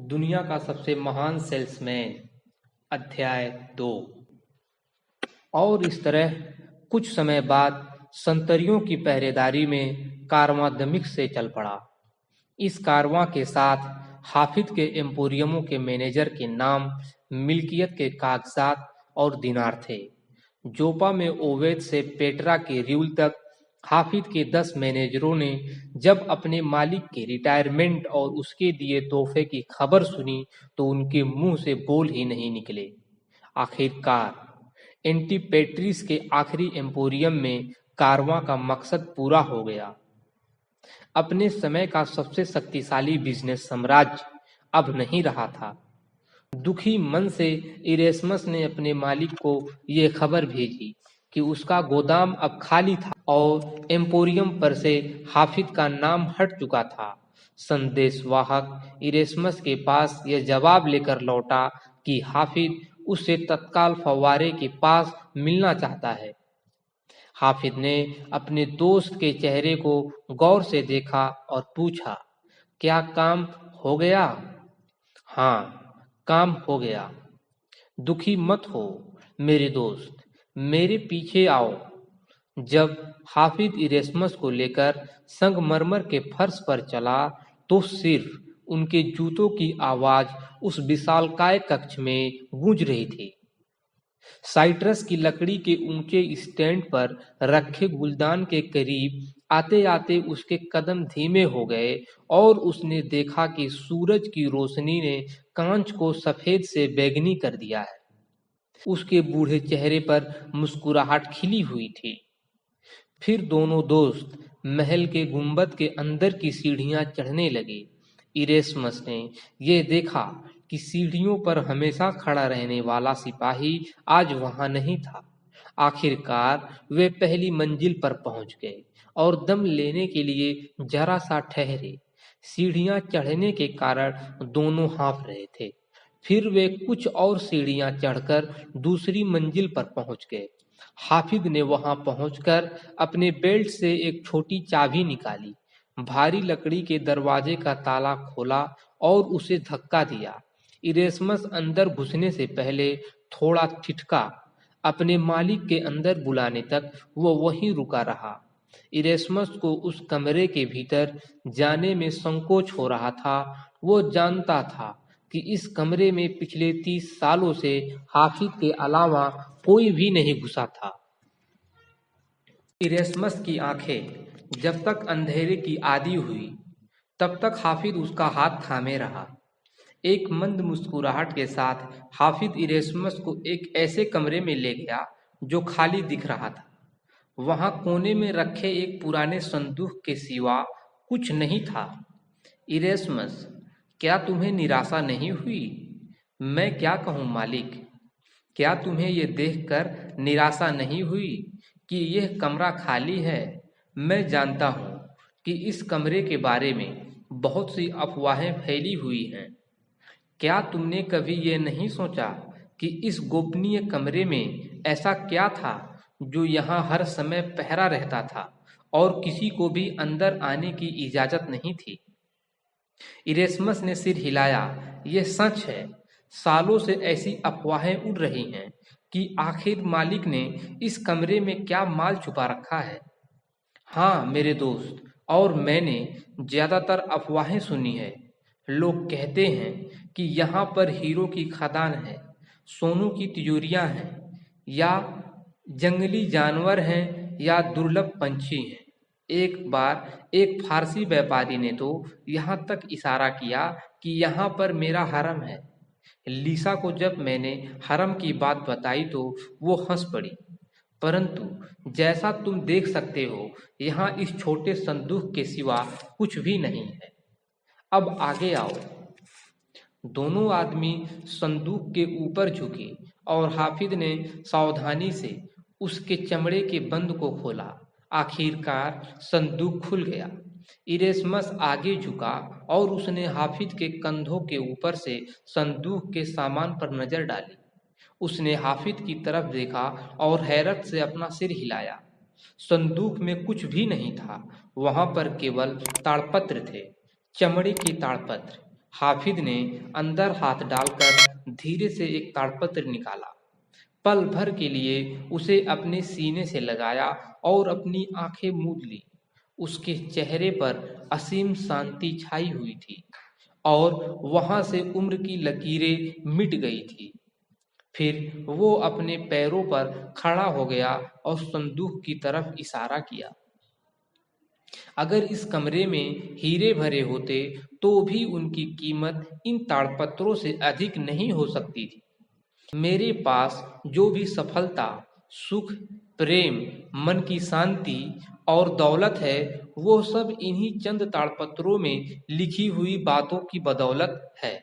दुनिया का सबसे महान सेल्समैन अध्याय 2। और इस तरह कुछ समय बाद संतरियों की पहरेदारी में कारवां दमिश्क से चल पड़ा। इस कारवां के साथ हाफिज के एम्पोरियमों के मैनेजर के नाम, मिल्कियत के कागजात और दिनार थे। जोपा में ओवैद से पेट्रा के रिउल तक हाफिज के 10 मैनेजरों ने जब अपने मालिक के रिटायरमेंट और उसके दिए तोहफे की खबर सुनी तो उनके मुंह से बोल ही नहीं निकले। आखिरकार एंटीपेट्रिस के आखिरी एम्पोरियम में कारवां का मकसद पूरा हो गया। अपने समय का सबसे शक्तिशाली बिजनेस साम्राज्य अब नहीं रहा था। दुखी मन से इरेस्मस ने अपने मालिक को यह खबर भेजी कि उसका गोदाम अब खाली था और एम्पोरियम पर से हाफिज का नाम हट चुका था। संदेशवाहक इरेस्मस के पास यह जवाब लेकर लौटा कि हाफिज उससे तत्काल फव्वारे के पास मिलना चाहता है। हाफिज ने अपने दोस्त के चेहरे को गौर से देखा और पूछा, क्या काम हो गया? हाँ, काम हो गया। दुखी मत हो मेरे दोस्त, मेरे पीछे आओ। जब हाफिज इरेस्मस को लेकर संगमरमर के फर्श पर चला तो सिर्फ उनके जूतों की आवाज उस विशालकाय कक्ष में गूंज रही थी। साइट्रस की लकड़ी के ऊंचे स्टैंड पर रखे गुलदान के करीब आते आते उसके कदम धीमे हो गए और उसने देखा कि सूरज की रोशनी ने कांच को सफेद से बैंगनी कर दिया है। उसके बूढ़े चेहरे पर मुस्कुराहट खिली हुई थी। फिर दोनों दोस्त महल के गुंबद के अंदर की सीढ़ियां चढ़ने लगे। इरेस्मस ने यह देखा कि सीढ़ियों पर हमेशा खड़ा रहने वाला सिपाही आज वहां नहीं था। आखिरकार वे पहली मंजिल पर पहुंच गए और दम लेने के लिए जरा सा ठहरे। सीढ़ियां चढ़ने के कारण दोनों हाँफ रहे थे। फिर वे कुछ और सीढ़ियां चढ़कर दूसरी मंजिल पर पहुंच गए। हाफिज ने वहां पहुंचकर अपने बेल्ट से एक छोटी चाबी निकाली, भारी लकड़ी के दरवाजे का ताला खोला और उसे धक्का दिया। इरेस्मस अंदर घुसने से पहले थोड़ा ठिठका। अपने मालिक के अंदर बुलाने तक वो वहीं रुका रहा। इरेस्मस को उस कमरे के भीतर जाने में संकोच हो रहा था। वो जानता था कि इस कमरे में पिछले 30 सालों से हाफिज के अलावा कोई भी नहीं घुसा था। इरेस्मस की आंखें जब तक अंधेरे की आदी हुई तब तक हाफिज उसका हाथ थामे रहा। एक मंद मुस्कुराहट के साथ हाफिज इरेस्मस को एक ऐसे कमरे में ले गया जो खाली दिख रहा था। वहां कोने में रखे एक पुराने संदूक के सिवा कुछ नहीं था। इरेस्मस, क्या तुम्हें निराशा नहीं हुई? मैं क्या कहूँ मालिक, क्या तुम्हें यह देखकर निराशा नहीं हुई कि यह कमरा खाली है? मैं जानता हूँ कि इस कमरे के बारे में बहुत सी अफवाहें फैली हुई हैं। क्या तुमने कभी ये नहीं सोचा कि इस गोपनीय कमरे में ऐसा क्या था जो यहाँ हर समय पहरा रहता था और किसी को भी अंदर आने की इजाजत नहीं थी? इरेस्मस ने सिर हिलाया। यह सच है, सालों से ऐसी अफवाहें उड़ रही हैं कि आखिर मालिक ने इस कमरे में क्या माल छुपा रखा है। हाँ मेरे दोस्त, और मैंने ज्यादातर अफवाहें सुनी है। लोग कहते हैं कि यहाँ पर हीरो की खदान है, सोनू की तिजोरियां हैं, या जंगली जानवर हैं, या दुर्लभ पंछी हैं। एक बार एक फारसी व्यापारी ने तो यहाँ तक इशारा किया कि यहाँ पर मेरा हरम है। लीसा को जब मैंने हरम की बात बताई तो वो हंस पड़ी। परंतु जैसा तुम देख सकते हो, यहाँ इस छोटे संदूक के सिवा कुछ भी नहीं है। अब आगे आओ। दोनों आदमी संदूक के ऊपर झुके और हाफिज ने सावधानी से उसके चमड़े के बंद को खोला। आखिरकार संदूक खुल गया। इरेस्मस आगे झुका और उसने हाफिज के कंधों के ऊपर से संदूक के सामान पर नजर डाली। उसने हाफिज की तरफ देखा और हैरत से अपना सिर हिलाया। संदूक में कुछ भी नहीं था। वहां पर केवल ताड़पत्र थे, चमड़े के ताड़पत्र। हाफिज ने अंदर हाथ डालकर धीरे से एक ताड़पत्र निकाला। पल भर के लिए उसे अपने सीने से लगाया और अपनी आंखें मूंद ली। उसके चेहरे पर असीम शांति छाई हुई थी और वहां से उम्र की लकीरें मिट गई थी। फिर वो अपने पैरों पर खड़ा हो गया और संदूक की तरफ इशारा किया। अगर इस कमरे में हीरे भरे होते तो भी उनकी कीमत इन ताड़पत्रों से अधिक नहीं हो सकती थी। मेरे पास जो भी सफलता, सुख, प्रेम, मन की शांति और दौलत है, वो सब इन्हीं चंद ताड़पत्रों में लिखी हुई बातों की बदौलत है।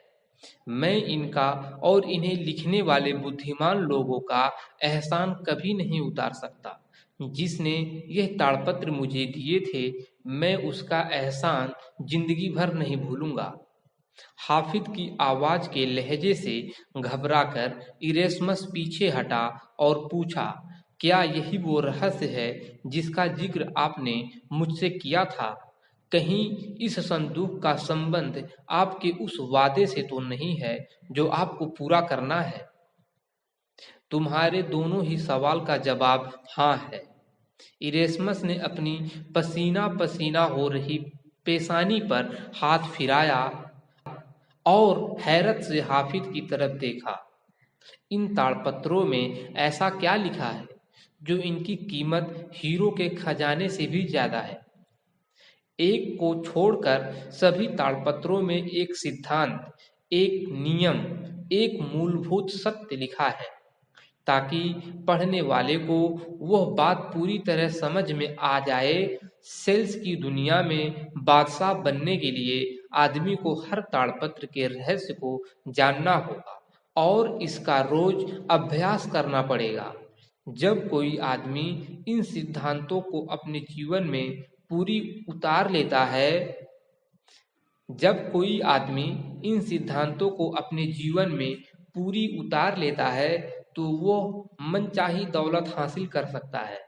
मैं इनका और इन्हें लिखने वाले बुद्धिमान लोगों का एहसान कभी नहीं उतार सकता। जिसने यह ताड़पत्र मुझे दिए थे, मैं उसका एहसान जिंदगी भर नहीं भूलूंगा। हाफिज की आवाज के लहजे से घबराकर इरेस्मस पीछे हटा और पूछा, क्या यही वो रहस्य है जिसका जिक्र आपने मुझसे किया था? कहीं इस संदूक का संबंध आपके उस वादे से तो नहीं है जो आपको पूरा करना है? तुम्हारे दोनों ही सवाल का जवाब हाँ है। इरेस्मस ने अपनी पसीना पसीना हो रही पेशानी पर हाथ फिराया और हैरत से हाफिज की तरफ देखा। इन ताड़पत्रों में ऐसा क्या लिखा है जो इनकी कीमत हीरो के खजाने से भी ज्यादा है? एक को छोड़कर सभी ताड़पत्रों में एक सिद्धांत, एक नियम, एक मूलभूत सत्य लिखा है, ताकि पढ़ने वाले को वह बात पूरी तरह समझ में आ जाए। सेल्स की दुनिया में बादशाह बनने के लिए आदमी को हर ताड़पत्र के रहस्य को जानना होगा और इसका रोज अभ्यास करना पड़ेगा। जब कोई आदमी इन सिद्धांतों को अपने जीवन में पूरी उतार लेता है जब कोई आदमी इन सिद्धांतों को अपने जीवन में पूरी उतार लेता है तो वो मनचाही दौलत हासिल कर सकता है।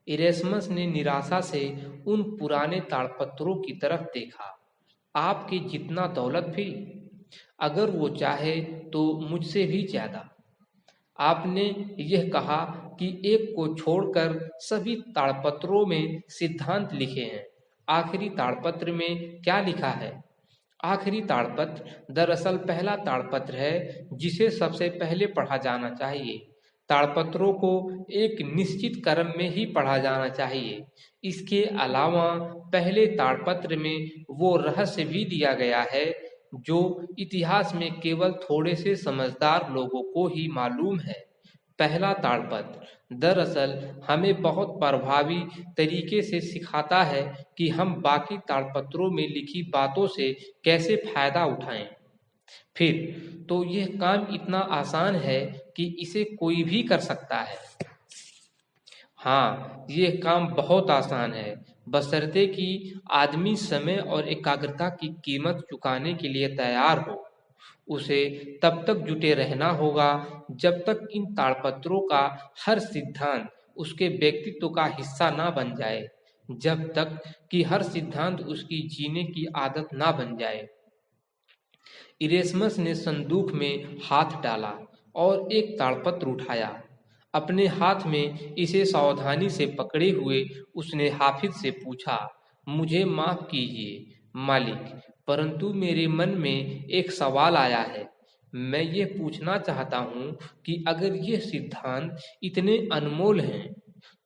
इरेस्मस ने निराशा से उन पुराने ताड़पत्रों की तरफ देखा। आपके जितना दौलत भी, अगर वो चाहे तो मुझसे भी ज्यादा। आपने यह कहा कि एक को छोड़कर सभी ताड़पत्रों में सिद्धांत लिखे हैं। आखिरी ताड़पत्र में क्या लिखा है? आखिरी ताड़पत्र दरअसल पहला ताड़पत्र है जिसे सबसे पहले पढ़ा जाना चाहिए। ताड़पत्रों को एक निश्चित क्रम में ही पढ़ा जाना चाहिए। इसके अलावा पहले ताड़पत्र में वो रहस्य भी दिया गया है जो इतिहास में केवल थोड़े से समझदार लोगों को ही मालूम है। पहला ताड़पत्र दरअसल हमें बहुत प्रभावी तरीके से सिखाता है कि हम बाकी ताड़पत्रों में लिखी बातों से कैसे फायदा उठाएं। फिर तो यह काम इतना आसान है कि इसे कोई भी कर सकता है। हाँ, यह काम बहुत आसान है, बशर्ते कि आदमी समय और एकाग्रता की कीमत चुकाने के लिए तैयार हो। उसे तब तक जुटे रहना होगा जब तक इन ताड़पत्रों का हर सिद्धांत उसके व्यक्तित्व का हिस्सा ना बन जाए, जब तक कि हर सिद्धांत उसकी जीने की आदत ना बन जाए। इरेस्मस ने संदूक में हाथ डाला और एक ताड़पत्र उठाया। अपने हाथ में इसे सावधानी से पकड़े हुए उसने हाफिज से पूछा, मुझे माफ कीजिए मालिक, परंतु मेरे मन में एक सवाल आया है। मैं ये पूछना चाहता हूँ कि अगर ये सिद्धांत इतने अनमोल हैं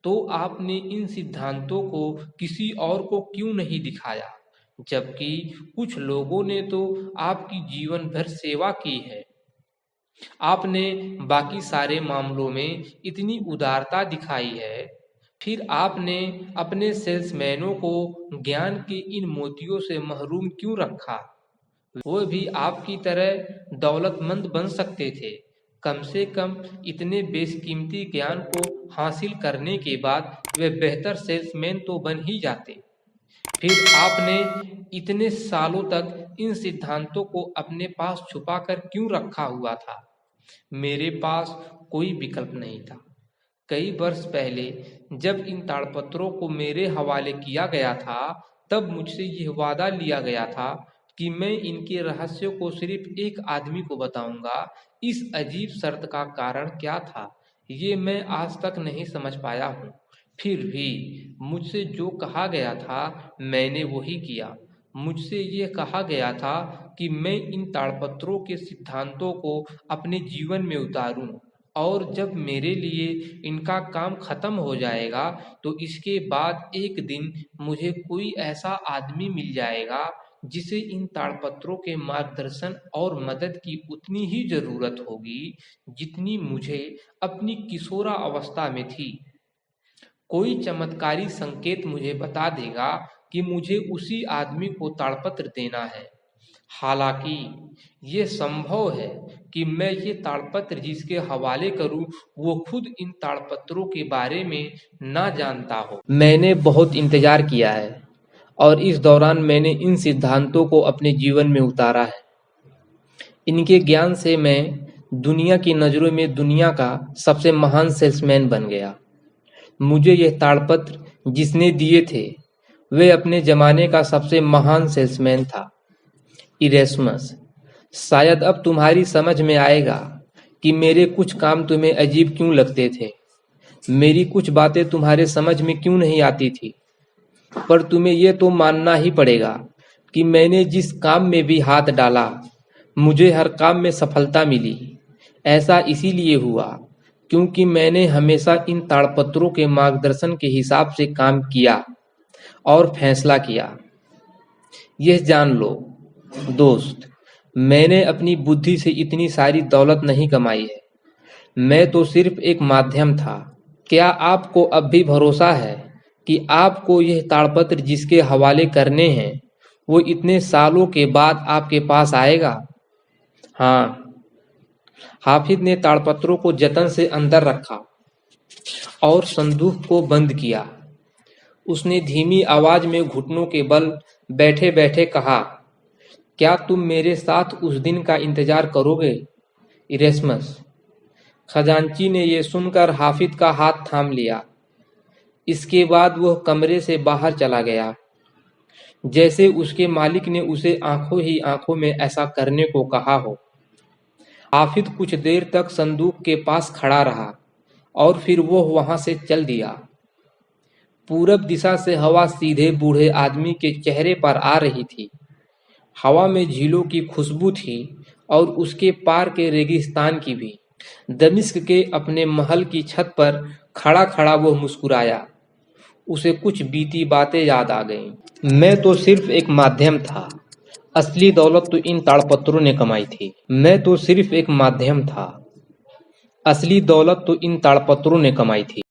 तो आपने इन सिद्धांतों को किसी और को क्यों नहीं दिखाया, जबकि कुछ लोगों ने तो आपकी जीवन भर सेवा की है। आपने बाकी सारे मामलों में इतनी उदारता दिखाई है, फिर आपने अपने सेल्समैनों को ज्ञान के इन मोतियों से महरूम क्यों रखा? वो भी आपकी तरह दौलतमंद बन सकते थे। कम से कम इतने बेशकीमती ज्ञान को हासिल करने के बाद वे बेहतर सेल्समैन तो बन ही जाते। फिर आपने इतने सालों तक इन सिद्धांतों को अपने पास छुपाकर क्यों रखा हुआ था? मेरे पास कोई विकल्प नहीं था। कई वर्ष पहले जब इन ताड़पत्रों को मेरे हवाले किया गया था, तब मुझसे यह वादा लिया गया था कि मैं इनके रहस्यों को सिर्फ एक आदमी को बताऊंगा। इस अजीब शर्त का कारण क्या था, ये मैं आज तक नहीं समझ पाया हूँ। फिर भी मुझसे जो कहा गया था मैंने वही किया। मुझसे ये कहा गया था कि मैं इन ताड़पत्रों के सिद्धांतों को अपने जीवन में उतारूं, और जब मेरे लिए इनका काम खत्म हो जाएगा तो इसके बाद एक दिन मुझे कोई ऐसा आदमी मिल जाएगा जिसे इन ताड़पत्रों के मार्गदर्शन और मदद की उतनी ही जरूरत होगी जितनी मुझे अपनी किशोरा अवस्था में थी। कोई चमत्कारी संकेत मुझे बता देगा कि मुझे उसी आदमी को ताड़पत्र देना है। हालांकि ये संभव है कि मैं ये ताड़पत्र जिसके हवाले करूं वो खुद इन ताड़पत्रों के बारे में ना जानता हो। मैंने बहुत इंतजार किया है और इस दौरान मैंने इन सिद्धांतों को अपने जीवन में उतारा है। इनके ज्ञान से मैं दुनिया की नज़रों में दुनिया का सबसे महान सेल्समैन बन गया। मुझे यह ताड़पत्र जिसने दिए थे वे अपने जमाने का सबसे महान सेल्समैन था। इरेस्मस, शायद अब तुम्हारी समझ में आएगा कि मेरे कुछ काम तुम्हें अजीब क्यों लगते थे। मेरी कुछ बातें तुम्हारे समझ में क्यों नहीं आती थी, पर तुम्हें यह तो मानना ही पड़ेगा कि मैंने जिस काम में भी हाथ डाला मुझे हर काम में सफलता मिली। ऐसा इसीलिए हुआ क्योंकि मैंने हमेशा इन ताड़पत्रों के मार्गदर्शन के हिसाब से काम किया और फैसला किया। यह जान लो दोस्त, मैंने अपनी बुद्धि से इतनी सारी दौलत नहीं कमाई है। मैं तो सिर्फ एक माध्यम था। क्या आपको अब भी भरोसा है कि आपको यह ताड़पत्र जिसके हवाले करने हैं वो इतने सालों के बाद आपके पास आएगा? हाँ। हाफिज ने ताड़पत्रों को जतन से अंदर रखा और संदूक को बंद किया। उसने धीमी आवाज में घुटनों के बल बैठे बैठे कहा, क्या तुम मेरे साथ उस दिन का इंतजार करोगे इरेस्मस? खजांची ने यह सुनकर हाफिज का हाथ थाम लिया। इसके बाद वह कमरे से बाहर चला गया, जैसे उसके मालिक ने उसे आंखों ही आंखों में ऐसा करने को कहा हो। हाफिज कुछ देर तक संदूक के पास खड़ा रहा और फिर वो वहां से चल दिया। पूरब दिशा से हवा सीधे बूढ़े आदमी के चेहरे पर आ रही थी। हवा में झीलों की खुशबू थी और उसके पार के रेगिस्तान की भी। दमिश्क के अपने महल की छत पर खड़ा खड़ा वो मुस्कुराया। उसे कुछ बीती बातें याद आ गईं। मैं तो सिर्फ एक माध्यम था, असली दौलत तो इन ताड़पत्रों ने कमाई थी। मैं तो सिर्फ एक माध्यम था, असली दौलत तो इन ताड़पत्रों ने कमाई थी।